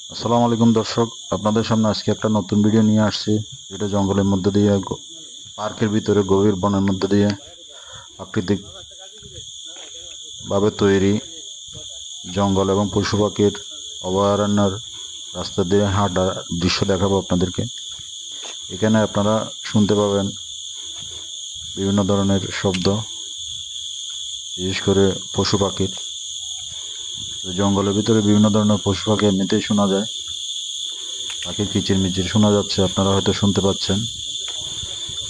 আসসালামু আলাইকুম দর্শক, আপনাদের সামনে আজকে একটা নতুন ভিডিও নিয়ে আসছি। যেটা জঙ্গলের মধ্যে দিয়ে পার্কের ভিতরে গভীর বনের মধ্যে দিয়ে প্রাকৃতিক ভাবে তৈরি জঙ্গল এবং পশু পাখির অভয়ারণ্যের রাস্তা দিয়ে হাঁটার দৃশ্য দেখাবো আপনাদেরকে। এখানে আপনারা শুনতে পাবেন বিভিন্ন ধরনের শব্দ, বিশেষ করে পশু পাখির। তো জঙ্গলের ভিতরে বিভিন্ন ধরনের পশু পাখি এমনিতেই শোনা যায়। পাখির কিচিরমিচির শোনা যাচ্ছে, আপনারা হয়তো শুনতে পাচ্ছেন।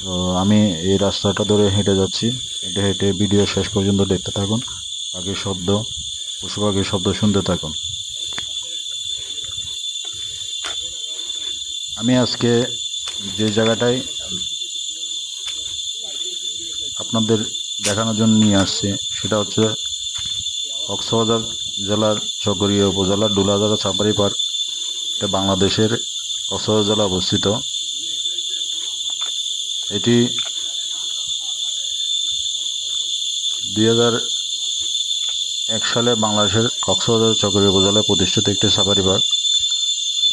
তো আমি এই রাস্তাটা ধরে হেঁটে যাচ্ছি। হেঁটে হেঁটে ভিডিও শেষ পর্যন্ত দেখতে থাকুন। পাখির শব্দ, পশু পাখির শব্দ শুনতে থাকুন। আমি আজকে যে জায়গাটায় আপনাদের দেখানোর জন্য নিয়ে আসছি সেটা হচ্ছে কক্সবাজার জেলার চকরিয়া উপজেলার ডুলাজারা সাফারি পার্ক। এটা বাংলাদেশের কক্সবাজার জেলা অবস্থিত। এটি 2001 সালে বাংলাদেশের কক্সবাজার চকরিয়া উপজেলায় প্রতিষ্ঠিত একটি সাফারি পার্ক,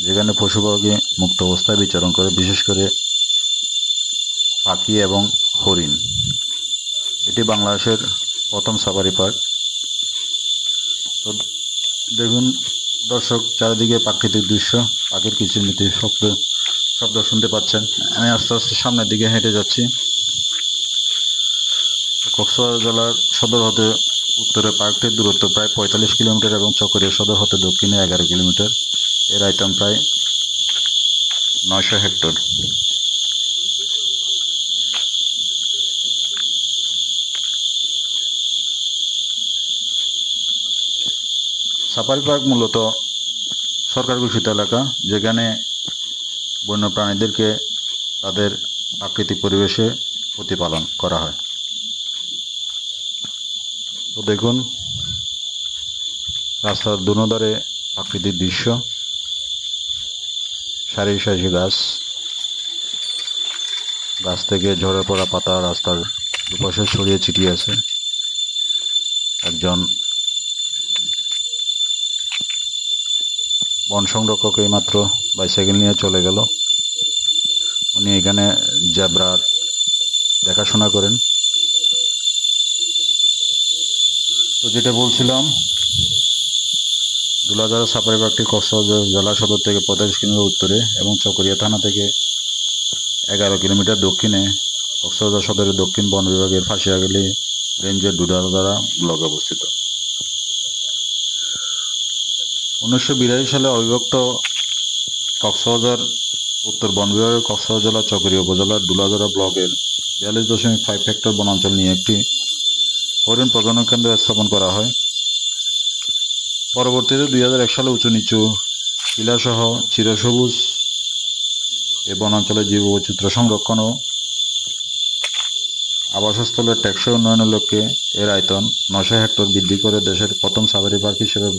যেখানে পশু পাখি মুক্ত অবস্থায় বিচরণ করে, বিশেষ করে পাখি এবং হরিণ। এটি বাংলাদেশের প্রথম সাফারি পার্ক। তো দেখুন দর্শক, চারিদিকে প্রাকৃতিক দৃশ্য, পাখির কিচিরমিচির শব্দ শব্দ শুনতে পাচ্ছেন। আমি আস্তে আস্তে সামনের দিকে হেঁটে যাচ্ছি। কক্সবাজার জেলার সদর হতে উত্তরে পার্কটির দূরত্ব প্রায় 45 কিলোমিটার এবং চকরিয়া সদর হতে দক্ষিণে 11 কিলোমিটার। এর আয়তন প্রায় 900 হেক্টর। সাফারি পার্ক মূলত সরকার ঘোষিত এলাকা, যেখানে বন্য প্রাণীদেরকে তাদের প্রাকৃতিক পরিবেশে প্রতিপালন করা হয়। তো দেখুন রাস্তার দুধারে প্রাকৃতিক দৃশ্য, সারি সারি গাছ, গাছ থেকে ঝরে পড়া পাতা রাস্তার দুপাশে ছড়িয়ে ছিটিয়ে আছে। একজন বন সংরক্ষক এইমাত্র বাইসাইকেল নিয়ে চলে গেল। উনি এখানে জেব্রার দেখাশোনা করেন। তো যেটা বলছিলাম, দুলাজারা সাফারি পার্কটি কক্সবাজার জেলা সদর থেকে 45 কিলোমিটার উত্তরে এবং চকরিয়া থানা থেকে 11 কিলোমিটার দক্ষিণে কক্সবাজার সদরের দক্ষিণ বন বিভাগের ফাঁসিয়াখালী রেঞ্জের ডুডারদারা ব্লকে অবস্থিত। 1982 সালে অবিভক্ত কক্সবাজার উত্তর বন বিভাগের কক্সবাজার জেলা চকরিয়া উপজেলার ডুলাজারা ব্লকের 42.5 হেক্টর বনাঞ্চল নিয়ে একটি হরিণ প্রজনন কেন্দ্র স্থাপন করা হয়। পরবর্তীতে 2001 সালে উঁচু নিচু টিলাসহ চিরসবুজ এ বনাঞ্চলের জীববৈচিত্র্য সংরক্ষণ ও আবাসস্থলের টেকসই উন্নয়নের লক্ষ্যে এর আয়তন 900 হেক্টর বৃদ্ধি করে দেশের প্রথম সাফারি পার্ক হিসেবে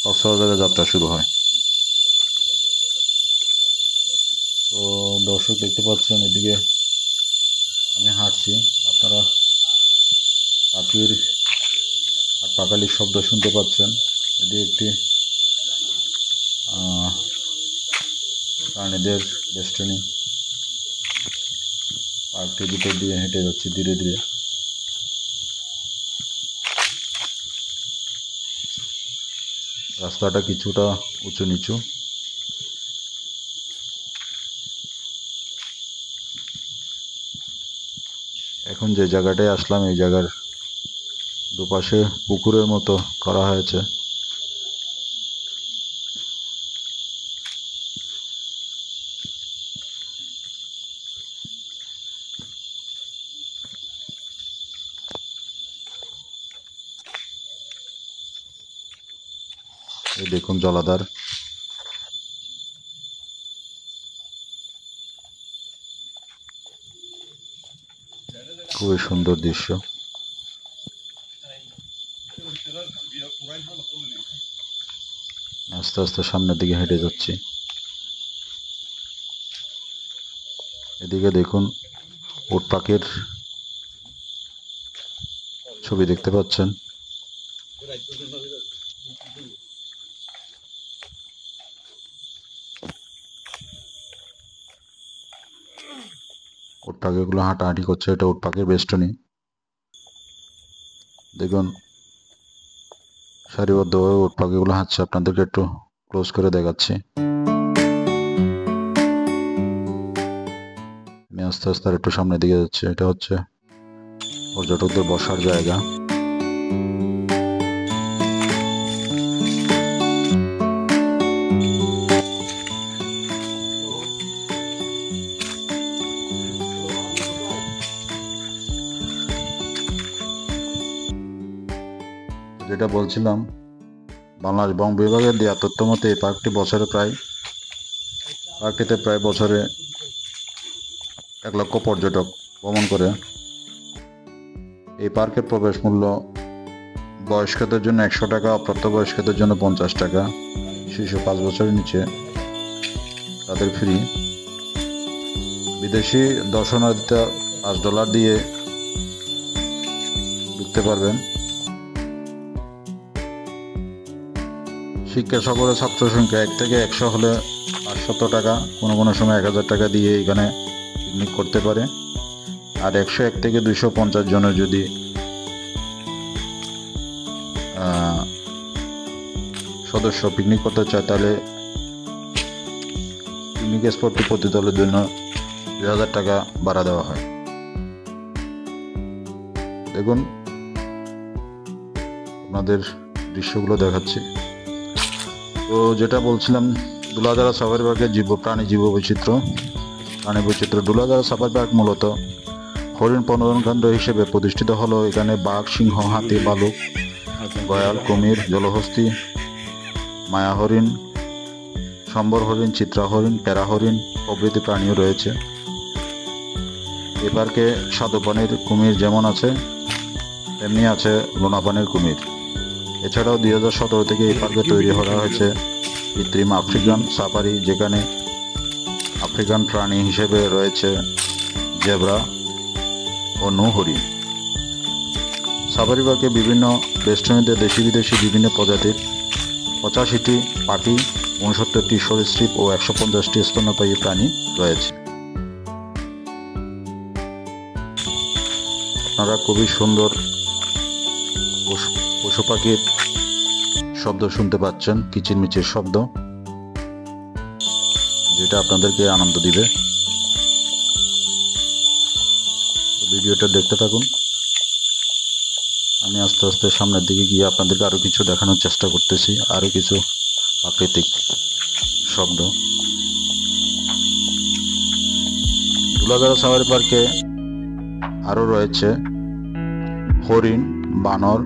কক্সবাজারে যাত্রা শুরু হয়। তো দর্শক দেখতে পাচ্ছেন, এদিকে আমি হাঁটছি, আপনারা পাখির আর পাখালির শব্দ শুনতে পাচ্ছেন। এদিকে একটি প্রাণীদের বেষ্টনী, পার্কটির ভিতর দিয়ে হেঁটে যাচ্ছি ধীরে ধীরে। রাস্তাটা কিছুটা উঁচু নিচু। এখন যে জায়গাটায় আসলাম, এই জায়গার দুপাশে পুকুরের মতো করা হয়েছে। এই দেখুন জলাধার। খুবই সুন্দর দৃশ্য। আস্তে আস্তে সামনের দিকে হেঁটে যাচ্ছি। এদিকে দেখুন উট পাখির ছবি দেখতে পাচ্ছেন। উট পাখিগুলো হাঁটাহাঁটি করছে, এটা উট পাখির বেষ্টনী। দেখুন সারিবদ্ধভাবে উট পাখিগুলো হাঁটছে, আপনাদেরকে একটু ক্লোজ করে দেখাচ্ছি। আমি আস্তে আস্তে আর একটু সামনের দিকে যাচ্ছি। এটা হচ্ছে পর্যটকদের বসার জায়গা। যেটা বলছিলাম, বাংলাদেশ বন বিভাগের দেওয়া তথ্য মতে এই পার্কটিতে প্রায় বছরে 1 লক্ষ পর্যটক ভ্রমণ করে। এই পার্কের প্রবেশ মূল্য বয়স্কদের জন্য 100 টাকা, অপ্রাপ্তবয়স্কদের জন্য 50 টাকা, শিশু 5 বছরের নিচে তাদের ফ্রি। বিদেশি দর্শনার্থীরা $5 দিয়ে ঢুকতে পারবেন। শিক্ষা সফরে ছাত্র সংখ্যা 1 থেকে 100 হলে 500 টাকা, কোনো সময় 1000 টাকা দিয়ে এখানে পিকনিক করতে পারে। আর 101 থেকে 250 জনের যদি সদস্য পিকনিক করতে চায়, তাহলে পিকনিক স্পটটি প্রতি দলের জন্য 2000 টাকা ভাড়া দেওয়া হয়। দেখুন আপনাদের দৃশ্যগুলো দেখাচ্ছি। তো যেটা বলছিলাম, দুলাধারা সাফারি পার্কের প্রাণী বৈচিত্র্য। দুলাধারা সাফারি পার্ক মূলত হরিণ প্রজনন কেন্দ্র হিসেবে প্রতিষ্ঠিত হলো। এখানে বাঘ, সিংহ, হাতি, ভালুক, গয়াল, কুমির, জলহস্তী, মায়া হরিণ, সম্বর হরিণ, চিত্রা হরিণ, প্যারা হরিণ প্রভৃতি প্রাণীও রয়েছে। এ পার্কে স্বাদু পানির কুমির যেমন আছে, তেমনি আছে লোনা পানির কুমির। এছাড়াও 2017 থেকে এই পার্কে তৈরি করা হয়েছে কৃত্রিম আফ্রিকান সাফারি, যেখানে আফ্রিকান প্রাণী হিসেবে রয়েছে জেব্রা ও নো হরিণ। সাফারি পার্কে বিভিন্ন বেষ্টনীতে দেশি বিদেশি বিভিন্ন প্রজাতির 85টি পাখি, 69টি সরীসৃপ ও 150টি স্তন্যপায়ী প্রাণী রয়েছে। আপনারা খুবই সুন্দর পশু পাখির শব্দ শুনতে পাচ্ছেন, কিচিরমিচির শব্দ, যেটা আপনাদেরকে আনন্দ দিবে। ভিডিওটা দেখতে থাকুন। আমি আস্তে আস্তে সামনের দিকে গিয়ে আপনাদেরকে আরো কিছু দেখানোর চেষ্টা করতেছি, আরো কিছু প্রাকৃতিক শব্দ। দুলাধারা সাফারি পার্কে আরো রয়েছে হরিণ, বানর,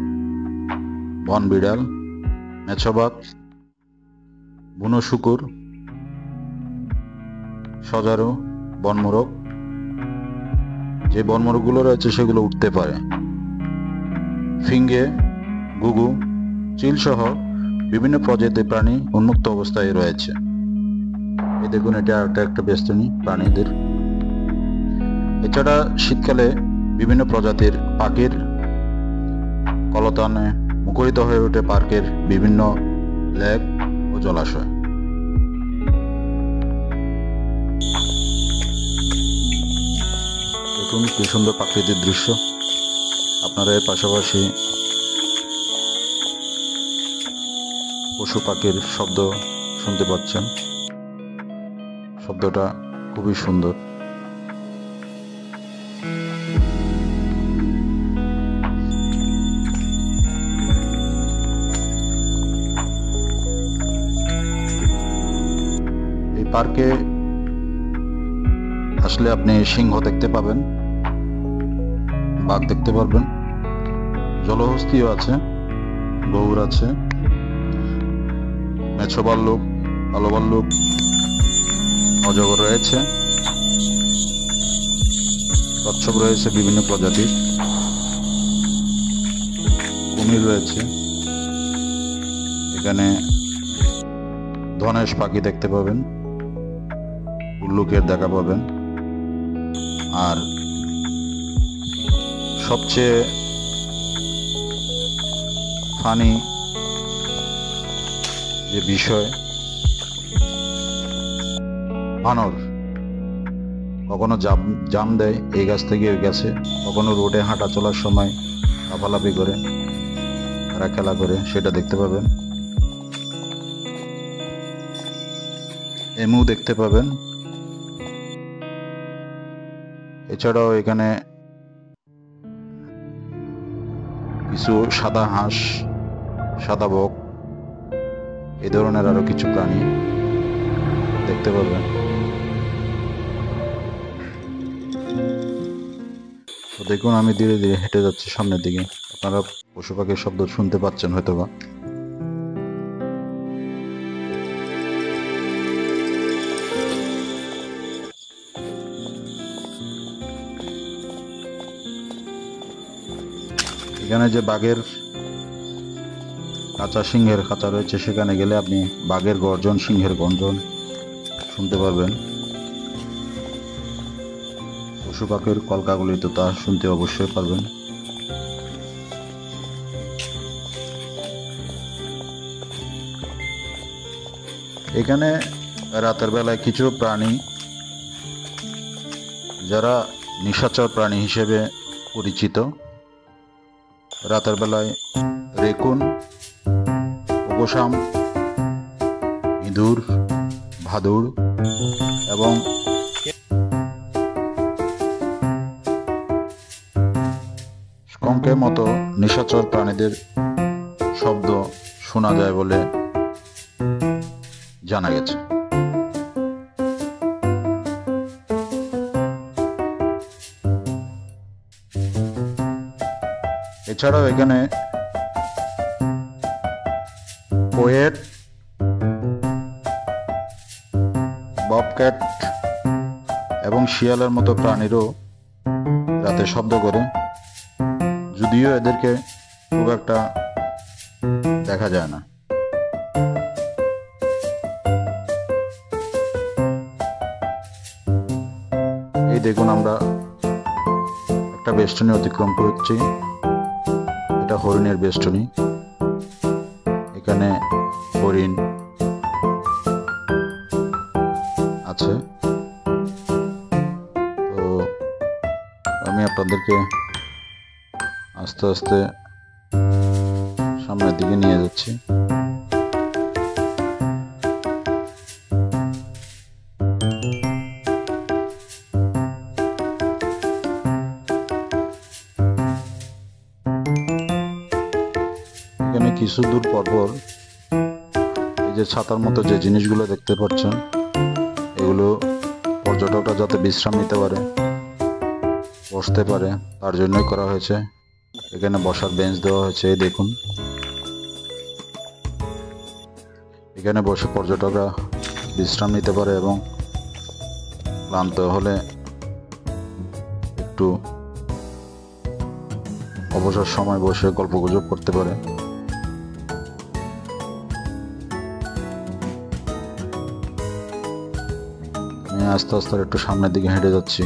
বন বিড়াল, মেছবাগ, বুনো শুকুর, সজারু, বনমোরগ। যে বনমোরগগুলো রয়েছে সেগুলো উঠতে পারে। ফিঙ্গে, ঘুঘু, চিল সহ বিভিন্ন প্রজাতির প্রাণী উন্মুক্ত অবস্থায় রয়েছে। এই দেখুন, এটা একটা বেষ্টনী প্রাণীদের। এছাড়া শীতকালে বিভিন্ন প্রজাতির পাখির কলতানে মুখরিত হয়ে ওঠে পার্কের বিভিন্ন লেক ও জলাশয়। দেখুন কি সুন্দর প্রাকৃতিক দৃশ্য। আপনারা এর পাশাপাশি পশু পাখির শব্দ শুনতে পাচ্ছেন। শব্দটা খুবই সুন্দর। এই পার্কে আসলে আপনি সিংহ দেখতে পাবেন, বাঘ দেখতে পারবেন, জলহস্তিও আছে, গৌর আছে, মেছো ভাল্লুক, কালো ভাল্লুক, অজগর রয়েছে, কচ্ছপ রয়েছে বিভিন্ন প্রজাতির, কুমির রয়েছে। এখানে ধনেশ পাখি দেখতে পাবেন, উল্লুকের দেখা পাবেন। আর সবচেয়ে ফানি যে বিষয়, বানর, কখনো জাম দেয় এই গাছ থেকে ওই গাছে, কখনো রোডে হাঁটা চলার সময় লাফালাফি করে তারা খেলা করে, সেটা দেখতে পাবেন। এমু দেখতে পাবেন। এছাড়াও এখানে কিছু সাদা হাঁস, সাদা বক, এই ধরনের আরো কিছু প্রাণী দেখতে পাবেন। তো দেখুন, আমি ধীরে ধীরে হেঁটে যাচ্ছি সামনের দিকে। আপনারা পশু পাখির শব্দ শুনতে পাচ্ছেন হয়তোবা। এখানে যে বাঘের কাঁচা সিংহের খাঁচা রয়েছে, সেখানে গেলে আপনি বাঘের গর্জন, সিংহের গর্জন শুনতে পারবেন। পশু পাখির কলকাগুলি তো তা শুনতে অবশ্যই পারবেন। এখানে রাতের বেলায় কিছু প্রাণী যারা নিশাচর প্রাণী হিসেবে পরিচিত, রাতের বেলায় রেকুন, ওপোসাম, ইঁদুর, ভাদুড় এবং স্কঙ্কের মতো নিশাচর প্রাণীদের শব্দ শোনা যায় বলে জানা গেছে। এছাড়াও এখানে কোয়েট, ববক্যাট এবং শিয়ালের মতো প্রাণীরও রাতে শব্দ করে, যদিও এদেরকে খুব একটা দেখা যায় না। এই দেখুন, আমরা একটা বেষ্টনী অতিক্রম করছি। এটা হরিণের বেষ্টনী। এখানে হরিণ আছে। তো আমি আপনাদেরকে আস্তে আস্তে সামনের দিকে নিয়ে যাচ্ছি। এখানে কিছু দূর পরপর এই যে ছাতার মতো যে জিনিসগুলো দেখতে পাচ্ছেন, এগুলো পর্যটকরা যাতে বিশ্রাম নিতে পারে, বসতে পারে, তার জন্যই করা হয়েছে। এখানে বসার বেঞ্চ দেওয়া হয়েছে। এই দেখুন, এখানে বসে পর্যটকরা বিশ্রাম নিতে পারে এবং ক্লান্ত হলে একটু অবসর সময় বসে গল্পগুজব করতে পারে। আমি আস্তে আস্তে একটু সামনের দিকে হেঁটে যাচ্ছি।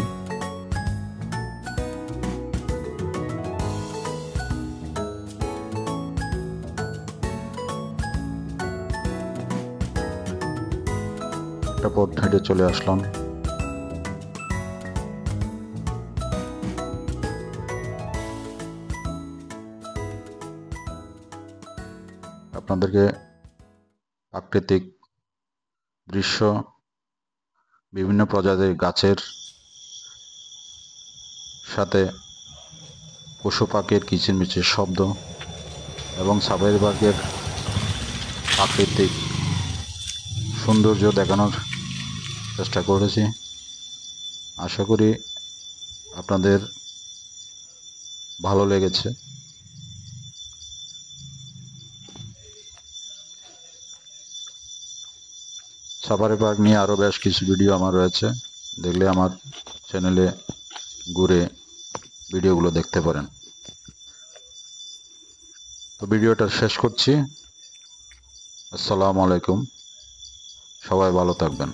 একটা পথ হেঁটে চলে আসলাম। আপনাদেরকে প্রাকৃতিক দৃশ্য, বিভিন্ন প্রজাতির গাছের সাথে পশু পাখির কিচিরমিচির শব্দ এবং সাফারি পার্কের প্রাকৃতিক সৌন্দর্য দেখানোর চেষ্টা করেছি। আশা করি আপনাদের ভালো লেগেছে। সাফারি পার্ক নিয়ে আরও বেশ কিছু ভিডিও আমার রয়েছে, দেখলে আমার চ্যানেলে ঘুরে ভিডিওগুলো দেখতে পারেন। তো ভিডিওটা শেষ করছি। আসসালামু আলাইকুম, সবাই ভালো থাকবেন।